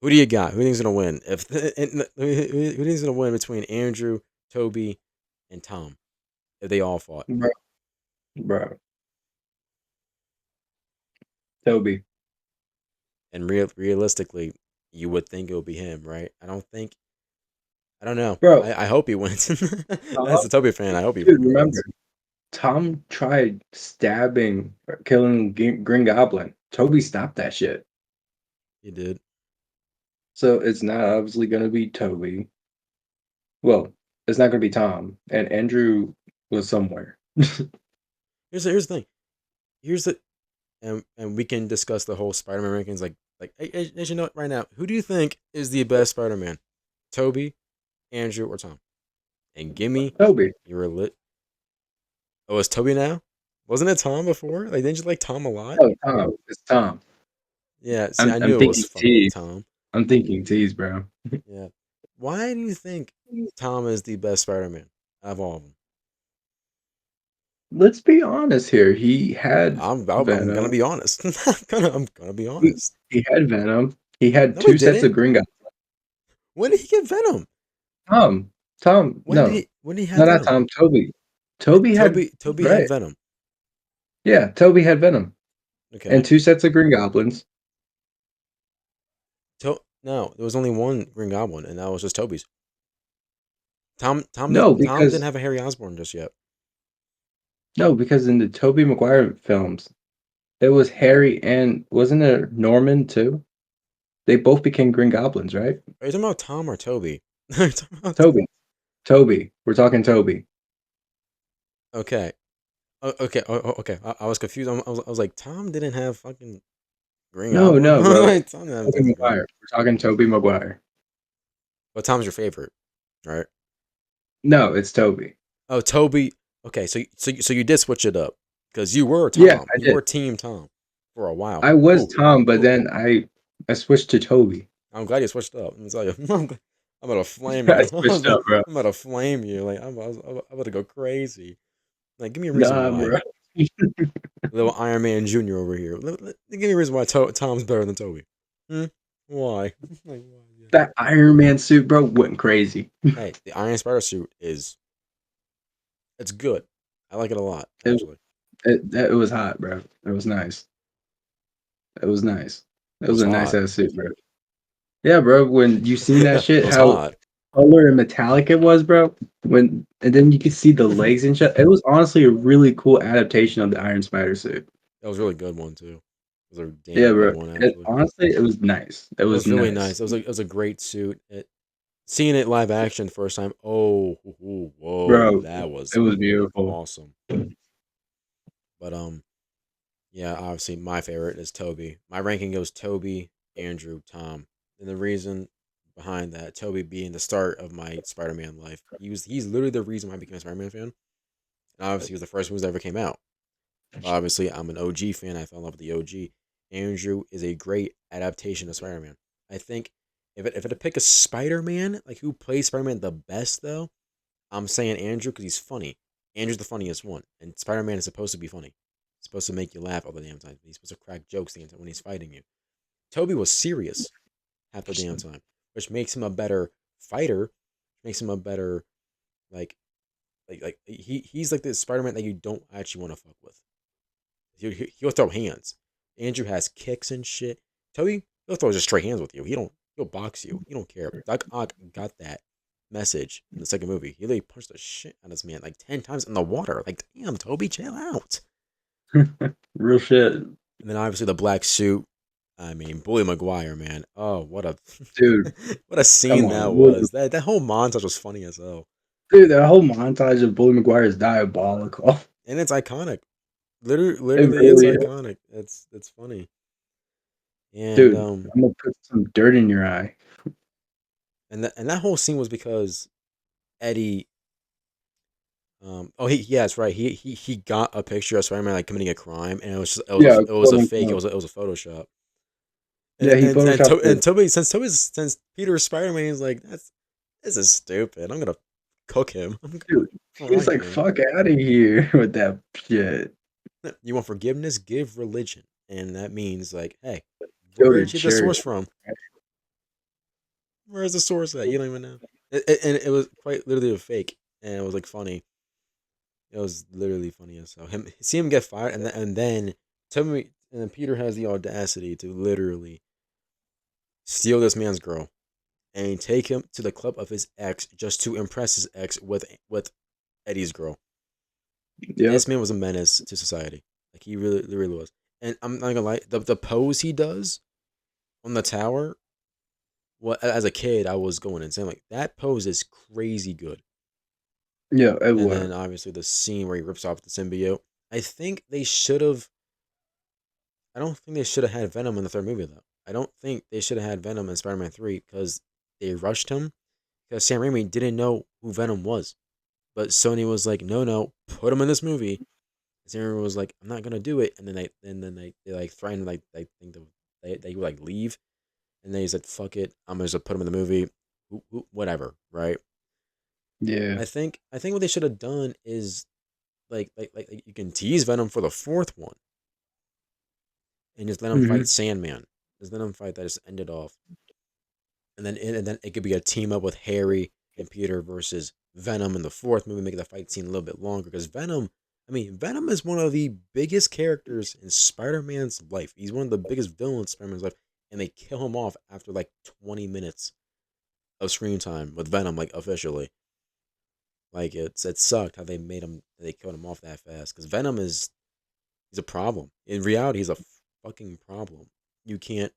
who do you got? Who do you think's gonna win? Who do you think's gonna win between Andrew, Toby, and Tom? If they all fought, Bro, bro. Toby. and realistically, you would think it would be him, right? I don't know. Bro, I hope he wins. Tom, As a Toby fan, I hope dude, he remember, wins. Tom tried stabbing or killing Green Goblin. Toby stopped that shit. He did. So it's not obviously gonna be Toby. Well, it's not gonna be Tom. And Andrew was somewhere. Here's the thing. Here's the and we can discuss the whole Spider-Man rankings. As you know right now, who do you think is the best Spider-Man? Toby, Andrew, or Tom? And give me Toby. your lit. Oh, it's Toby now? Wasn't it Tom before? Like, didn't you like Tom a lot? Oh, Tom. It's Tom. Yeah. See, I'm I I'm knew it was thinking fucking T. Tom. I'm thinking T's, bro. Yeah. Why do you think Tom is the best Spider-Man of all of them? Let's be honest here. He had I'm gonna Venom. be honest. I'm gonna be He, honest. he had Venom. He had No, he two sets of didn't. Green Goblin. When did he get Venom? Tom, no. When did he No, have not Venom? Tom, Toby. Toby had Toby had right. Venom. Yeah, Toby had Venom. And Okay. two sets of Green Goblins. No, there was only one Green Goblin, and that was just Toby's. No, Tom didn't because have a Harry Osborn just yet. no, because in the Tobey Maguire films, it was Harry and wasn't it Norman too? They both became Green Goblins, right? Are you talking about Tom or Toby? Are you talking about Toby. Toby. We're talking Toby. okay. Okay. Okay. I was confused. I was like, Tom didn't have fucking Green No, Goblin. no, bro. Like, Tom didn't have Tobey fucking Green. Maguire. We're talking Toby Maguire. But Tom's your favorite, right? No, it's Toby. Oh, Toby. Okay, so you did switch it up because you were Yeah, Tom. I You did. were Team Tom for a while. I was Oh, Tom, but oh, then I switched to Toby. I'm glad you switched up. Let me tell you, I'm gonna flame I you. switched up, bro. I'm about to flame you. Like I'm about to go crazy. Like, give me a reason Nah, why. bro. Little Iron Man Jr. over here. Give me a reason why Tom's better than Toby. Hmm? Why? Like, why? Yeah. That Iron Man suit, bro, went crazy. Hey, the Iron Spider suit is it's good. I like it a lot, It, actually. it was hot, bro. It was nice. It was nice. It It was was a nice hot. ass suit, bro. Yeah, bro. When you seen that Yeah, it shit, was how hot. color and metallic it was, bro. When and then you could see the legs and shit. It was honestly a really cool adaptation of the Iron Spider suit. That was a really good one too. It was a Yeah, damn good bro. one, It, actually. honestly, it was nice. It It was was really nice. nice. It was a great suit. Seeing it live action first time. Oh, whoa, Bro, that it was was beautiful. awesome. But yeah, obviously my favorite is Toby. My ranking goes Toby, Andrew, Tom, and the reason behind that, Toby being the start of my Spider-Man life. He's literally the reason why I became a Spider-Man fan. And obviously, he was the first movies that ever came out. Obviously, I'm an OG fan. I fell in love with the OG. Andrew is a great adaptation of Spider Man. I think if it to pick a Spider Man, like who plays Spider Man the best though, I'm saying Andrew because he's funny. Andrew's the funniest one, and Spider Man is supposed to be funny. He's supposed to make you laugh all the damn time. He's supposed to crack jokes the entire when he's fighting you. Toby was serious half the damn time, which makes him a better fighter. Makes him a better like he's like the Spider Man that you don't actually want to fuck with. He'll throw hands. Andrew has kicks and shit. Toby, he'll throw just straight hands with you. He'll box you. He don't care. Doc Ock got that message in the second movie. He literally punched the shit out of this man like 10 times in the water. Like, damn, Toby, chill out. Real shit. And then obviously the black suit. I mean, Bully Maguire, man. Oh, what a Dude, what a come scene that on. was. That whole montage was funny as hell. Dude, that whole montage of Bully Maguire is diabolical. And it's iconic. It Literally, it's really is. iconic. It's funny. And Dude, I'm gonna put some dirt in your eye. that whole scene was because Eddie. Oh, yeah, that's right. He got a picture of Spider Man like committing a crime, and Yeah, it was quote a fake. unquote. It was a Photoshop. Yeah, he photoshopped And it. Toby since Peter's Spider Man, he's like this is stupid. I'm gonna cook him. I'm gonna Dude, fry he's like, him. fuck out of here with that shit. You want forgiveness? Give religion, and that means like, hey, Go where to did you get the church. source from? Where's the source at? You don't even know. And it was quite literally a fake, and it was like funny. It was literally funny as hell. See him get fired, and then tell me, and then Peter has the audacity to literally steal this man's girl and take him to the club of his ex just to impress his ex with Eddie's girl. This Yep. man was a menace to society. Like he really was. And I'm not gonna lie, the pose he does on the tower. Well, as a kid, I was going insane. Like that pose is crazy good. Yeah, it And was. then obviously the scene where he rips off the symbiote. I think they should have. I don't think they should have had Venom in the third movie though. I don't think they should have had Venom in Spider-Man 3 because they rushed him because Sam Raimi didn't know who Venom was. But Sony was like, no, put him in this movie. And Sam Raimi was like, I'm not gonna do it. And they like threatened like think they would like leave. And then he said, fuck it, I'm gonna just put him in the movie. Whatever, right? Yeah. I think what they should have done is like you can tease Venom for the fourth one and just let him Hmm. fight Sandman. Just let him fight that. Just end it off, and then it could be a team up with Harry and Peter versus Venom in the fourth movie, making the fight scene a little bit longer because Venom. I mean, Venom is one of the biggest characters in Spider Man's life. He's one of the biggest villains in Spider Man's life, and they kill him off after like 20 minutes of screen time with Venom, like officially. Like it sucked how they made him. They killed him off that fast. Because Venom is he's a problem. In reality, he's a fucking problem. You can't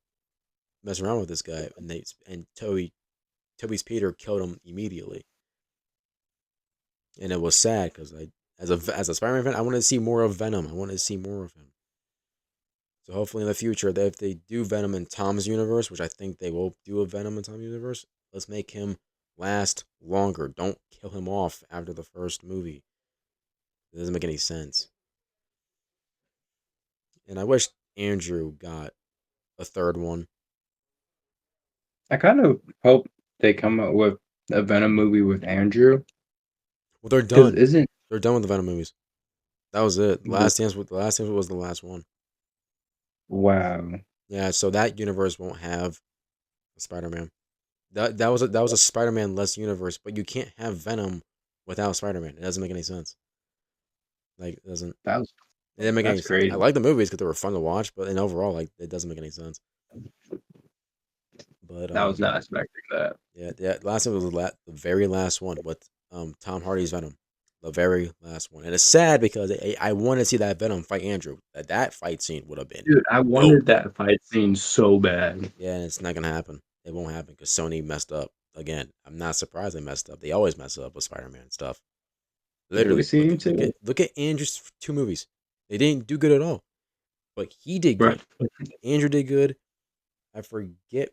mess around with this guy. And Toby's Peter killed him immediately, and it was sad because I as a Spider-Man fan, I wanted to see more of Venom. I wanted to see more of him. So hopefully in the future, if they do Venom in Tom's universe, which I think they will do a Venom in Tom's universe, let's make him last longer. Don't kill him off after the first movie. It doesn't make any sense. And I wish Andrew got a third one. I kind of hope they come up with a Venom movie with Andrew, Well, they're because done. isn't They're done with the Venom movies. That was it. w- The Last Dance was the last one. wow. Yeah, so that universe won't have a Spider-Man. That was a Spider-Man less universe, but you can't have Venom without Spider-Man. It doesn't make any sense. Like it doesn't That was it didn't make any that's sense. I crazy. like the movies because they were fun to watch, but in overall, like it doesn't make any sense. But I was not expecting that. yeah, last one was the very last one with Tom Hardy's Venom, the very last one, and it's sad because I want to see that Venom fight Andrew. That fight scene would have been Dude, I dope. wanted that fight scene so bad. Yeah, and it's not gonna happen. It won't happen because Sony messed up again. I'm not surprised they messed up. They always mess up with Spider-Man stuff. It Literally, always seemed to. look at Andrew's two movies. They didn't do good at all, but he did Right. good. Andrew did good. I forget.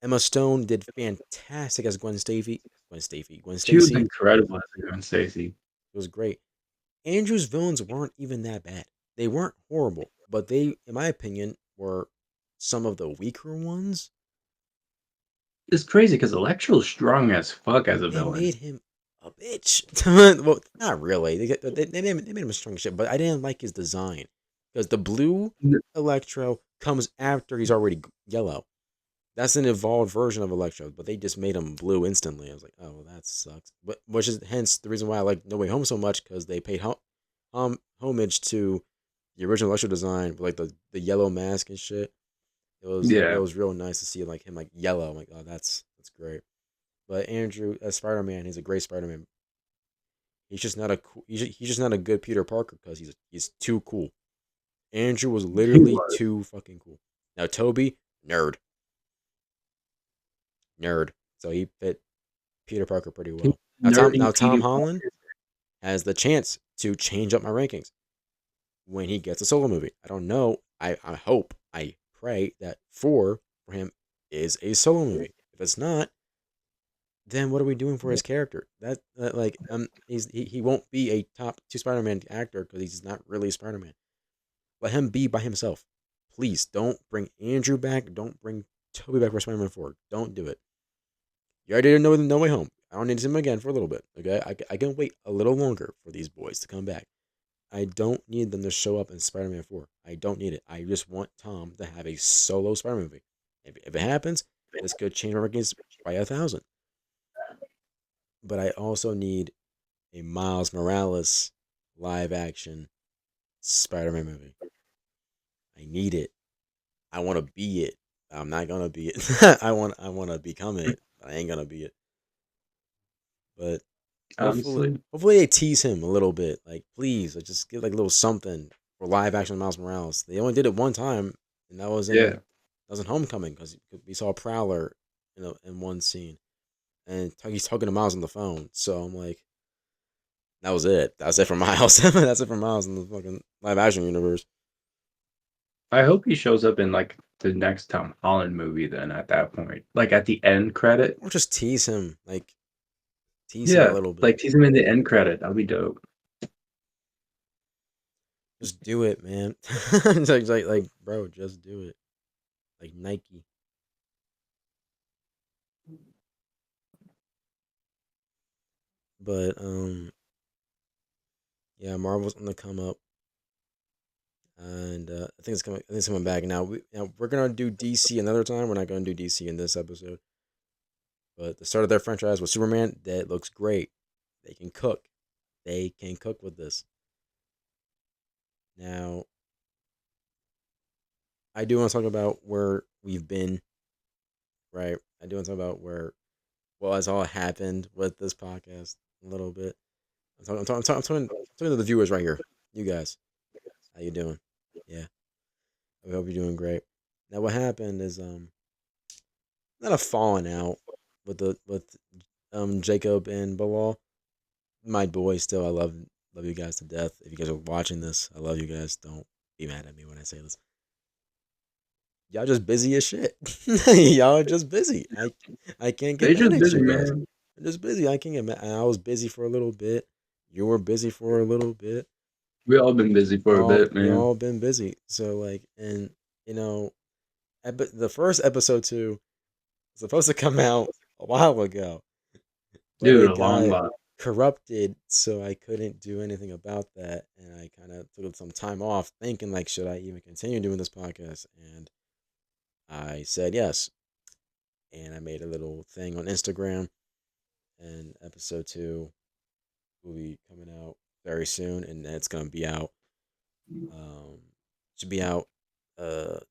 Emma Stone did fantastic as Gwen She was Stacy. incredible as Gwen Stacy. It was great. Andrew's villains weren't even that bad. They weren't horrible, but they, in my opinion, were some of the weaker ones. It's crazy because Electro's strong as fuck as a They villain. made him a bitch. Well, not really. They made him a strong shit, but I didn't like his design because the blue Electro comes after he's already yellow. That's an evolved version of Electro, but they just made him blue instantly. I was like, oh, well, that sucks. But which is hence the reason why I like No Way Home so much because they paid homage to the original Electro design, with like the yellow mask and shit. It Yeah, was real nice to see like him like yellow. I'm like, oh, that's great. But Andrew as Spider Man, he's a great Spider Man. He's just not a good Peter Parker because he's too cool. Andrew was he literally was. too fucking cool. Now Toby, nerd, nerd. So he fit Peter Parker pretty He was well. nerdy Now Tom Peter Holland Parker. has the chance to change up my rankings when he gets a solo movie. I don't know. I hope, I pray that four for him is a solo movie. If it's not, then what are we doing for his character? That like he won't be a top two Spider-Man actor because he's not really Spider-Man. Let him be by himself. Please don't bring Andrew back. Don't bring Toby back for Spider-Man 4. Don't do it. You already didn't know No Way Home. I don't need to see him again for a little bit. Okay, I can wait a little longer for these boys to come back. I don't need them to show up in Spider-Man 4. I don't need it. I just want Tom to have a solo Spider-Man movie. If it happens, this could change my rankings by 1,000. But I also need a Miles Morales live action Spider-Man movie. I need it. I want to be it. I'm not gonna be it. I want to become it. I ain't gonna be it. But Honestly, hopefully they tease him a little bit. Like please, like, just get like a little something for live action Miles Morales. They only did it one time, and yeah. that was in Homecoming because we saw Prowler in one scene, and he's talking to Miles on the phone. So I'm like, that was it. That's it for Miles. That's it for Miles in the fucking live action universe. I hope he shows up in like the next Tom Holland movie. Then at that point, like at the end credit, Or just tease him, like tease him a yeah, little bit. like tease him in the end credit. That'd be dope. Just do it, man. Like, bro, just do it. Like Nike. But yeah, Marvel's on the come up, and I think it's coming. I think it's coming back now. We're gonna do DC another time. We're not gonna do DC in this episode. But the start of their franchise with Superman, that looks great. They can cook. They can cook with this. Now, I do want to talk about where we've been, right? I do want to talk about where, well, has all happened with this podcast a little bit. I'm talking to the viewers right here. You guys, how you doing? Yeah, I hope you're doing great. Now, what happened is not a falling out with Jacob and Bilal. My boys still. I love you guys to death. If you guys are watching this, I love you guys. Don't be mad at me when I say this. Y'all just busy as shit. Y'all are just busy. I can't get They mad just at busy, you guys. man. I'm just busy. I can't get mad. I was busy for a little bit. You were busy for a little bit. We all been busy for a bit, man. Y'all been busy. So like, and you know, the first episode two was supposed to come out a while ago, but Dude, it a long got lot. corrupted, so I couldn't do anything about that, and I kind of took some time off, thinking like, should I even continue doing this podcast? And I said yes, and I made a little thing on Instagram, and episode two will be coming out very soon, and it's gonna be out. Um, should be out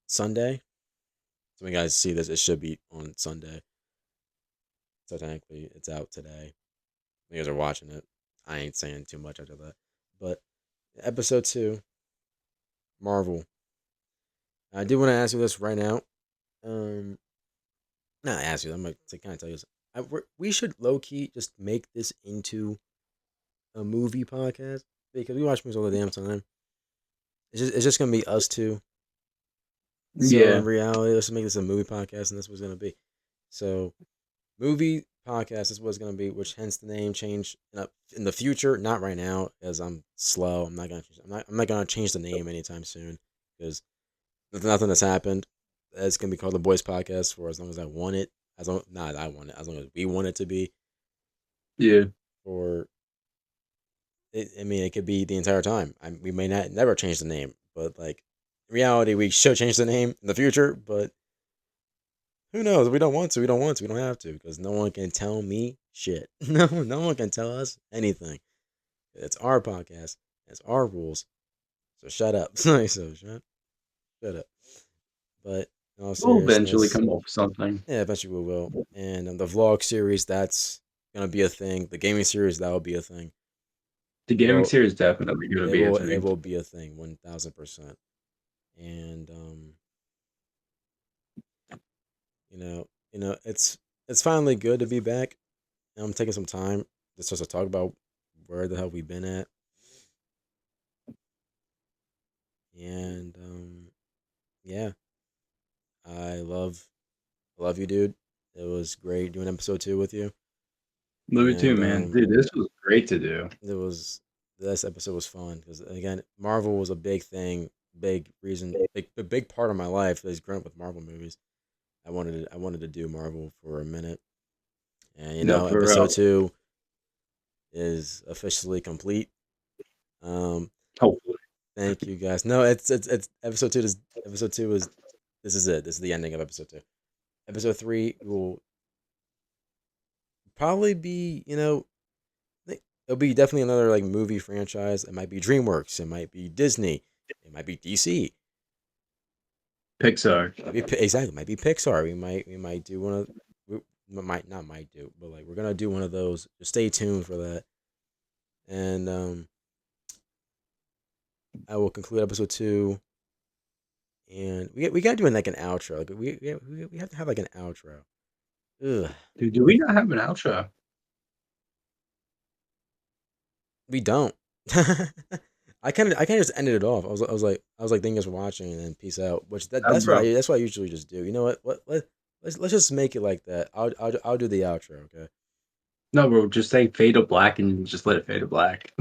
Sunday. So when you guys see this, it should be on Sunday. So technically, it's out today. When you guys are watching it. I ain't saying too much after that. But episode two, Marvel. I do want to ask you this right now. Um, Not ask you. I'm gonna kind of tell you this. We should low key just make this into a movie podcast because we watch movies all the damn time. It's just gonna be us two. So in Yeah. reality, let's make this a movie podcast, and that's what it's gonna be. So movie podcast is what it's gonna be, which hence the name change in the future. Not right now, because I'm slow. I'm not gonna. I'm not gonna change the name anytime soon because nothing has happened. It's gonna be called the Boys Podcast for as long as I want it. As long not I want it. As long as we want it to be. Yeah. For I mean, it could be the entire time. We may not never change the name, but like in reality, we should change the name in the future. But who knows? We don't want to. We don't want to. We don't have to because no one can tell me shit. No one can tell us anything. It's our podcast. It's our rules. So shut up. Shut up. But in all We'll eventually seriousness, come up with something. yeah, eventually we will. And the vlog series, that's gonna be a thing. The gaming series, that will be a thing. The gaming Well, series definitely gonna be a it thing. will be a thing, 1,000%. And it's finally good to be back. And I'm taking some time just to talk about where the hell we've been at. And yeah, I love you, dude. It was great doing episode two with you. Love you too, And man. Dude, this was great to do. it was this episode was fun because again, Marvel was a big thing, big reason, a big part of my life is growing up with Marvel movies. I wanted to do Marvel for a minute, and No, for episode real. two is officially complete. Um, Hopefully. Thank you guys. No, it's episode two. Episode two is this is it. This is the ending of episode two. Episode three will probably be it'll be definitely another like movie franchise. It might be DreamWorks. It might be Disney. It might be DC. Pixar. Exactly. It might be Pixar. We might do one of we might not might do, but like we're gonna do one of those. Just stay tuned for that. And I will conclude episode two. And we gotta do like an outro. Like we have to have like an outro. Ugh, Dude, do we not have an outro? we don't. I kind of just ended it off. I was like thank you guys for watching and then peace out. Which Bro. that's what I usually just do. You know what let's just make it like that. I'll do the outro. Okay. No, bro, just say fade to black and just let it fade to black.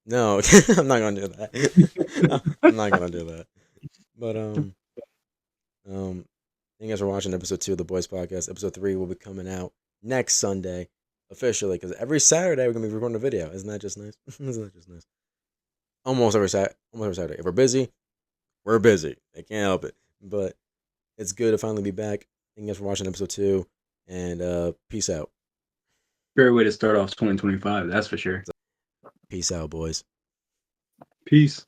No, I'm not gonna do that. I'm not gonna do that. But thank you guys for watching episode two of the Boys Podcast. Episode three will be coming out next Sunday officially because every Saturday we're gonna be recording a video. Isn't that just nice? Isn't that just nice? Almost every Saturday. If we're busy, we're busy. I can't help it. But it's good to finally be back. Thank you guys for watching episode two, and peace out. Great way to start off 2025, that's for sure. Peace out, boys. Peace.